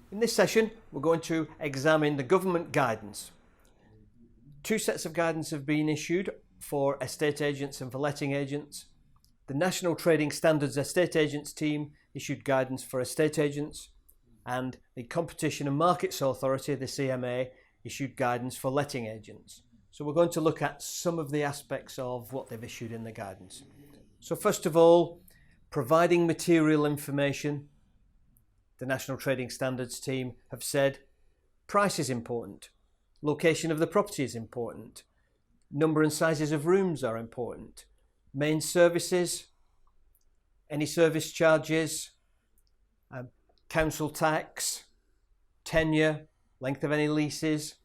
In this session, we're going to examine the government guidance. Two sets of guidance have been issued for estate agents and for letting agents. The National Trading Standards Estate Agents team issued guidance for estate agents, and the Competition and Markets Authority, the CMA, issued guidance for letting agents. So we're going to look at some of the aspects of what they've issued in the guidance. So first of all, providing material information. The National Trading Standards team have said price is important, location of the property is important, number and sizes of rooms are important, main services, any service charges, council tax, tenure, length of any leases,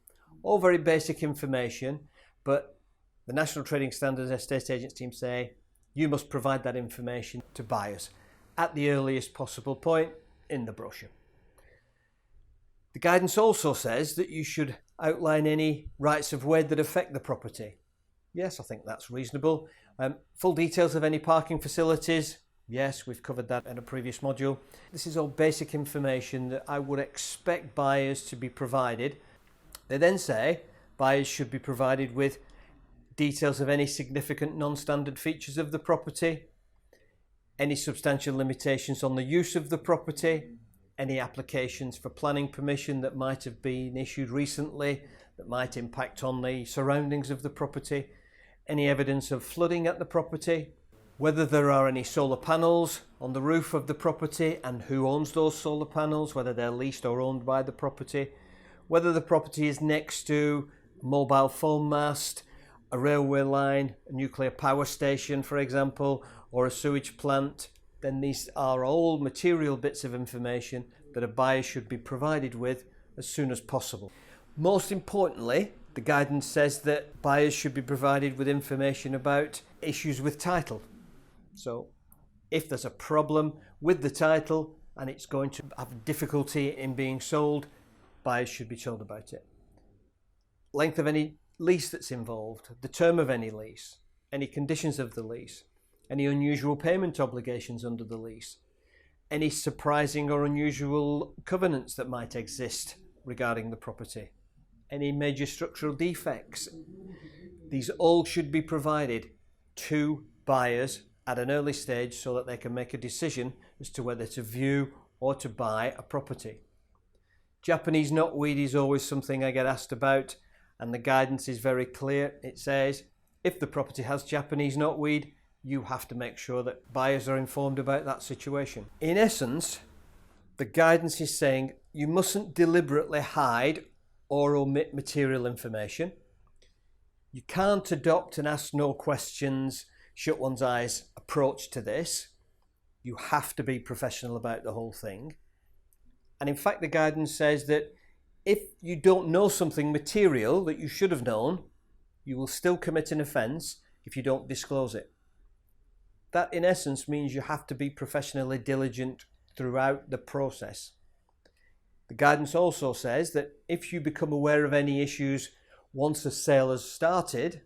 all very basic information, but the National Trading Standards Estate Agents team say you must provide that information to buyers at the earliest possible point in the brochure. The guidance also says that you should outline any rights of way that affect the property. Yes, I think that's reasonable. Full details of any parking facilities. Yes, we've covered that in a previous module. This is all basic information that I would expect buyers to be provided. They then say buyers should be provided with details of any significant non-standard features of the property, any substantial limitations on the use of the property, any applications for planning permission that might have been issued recently that might impact on the surroundings of the property, any evidence of flooding at the property, whether there are any solar panels on the roof of the property and who owns those solar panels, whether they're leased or owned by the property, whether the property is next to a mobile phone mast, a railway line, a nuclear power station, for example, or a sewage plant. Then these are all material bits of information that a buyer should be provided with as soon as possible. Most importantly, the guidance says that buyers should be provided with information about issues with title. So if there's a problem with the title and it's going to have difficulty in being sold, buyers should be told about it. Length of any lease that's involved, the term of any lease, any conditions of the lease, any unusual payment obligations under the lease, any surprising or unusual covenants that might exist regarding the property, any major structural defects. These all should be provided to buyers at an early stage so that they can make a decision as to whether to view or to buy a property. Japanese knotweed is always something I get asked about, and the guidance is very clear. It says if the property has Japanese knotweed, you have to make sure that buyers are informed about that situation. In essence, the guidance is saying you mustn't deliberately hide or omit material information. You can't adopt an ask no questions, shut one's eyes approach to this. You have to be professional about the whole thing. And in fact, the guidance says that if you don't know something material that you should have known, you will still commit an offence if you don't disclose it. That in essence means you have to be professionally diligent throughout the process. The guidance also says that if you become aware of any issues once a sale has started,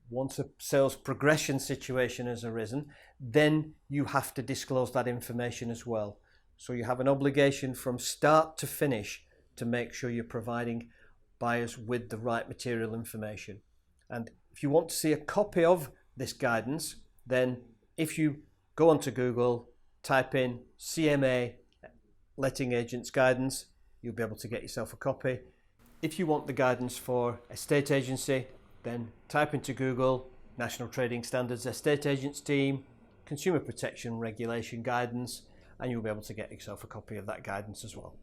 once a sales progression situation has arisen, then you have to disclose that information as well. So you have an obligation from start to finish to make sure you're providing buyers with the right material information. And if you want to see a copy of this guidance, then if you go onto Google, type in CMA Letting Agents Guidance, you'll be able to get yourself a copy. If you want the guidance for estate agency, then type into Google National Trading Standards Estate Agents Team, Consumer Protection Regulation Guidance, and you'll be able to get yourself a copy of that guidance as well.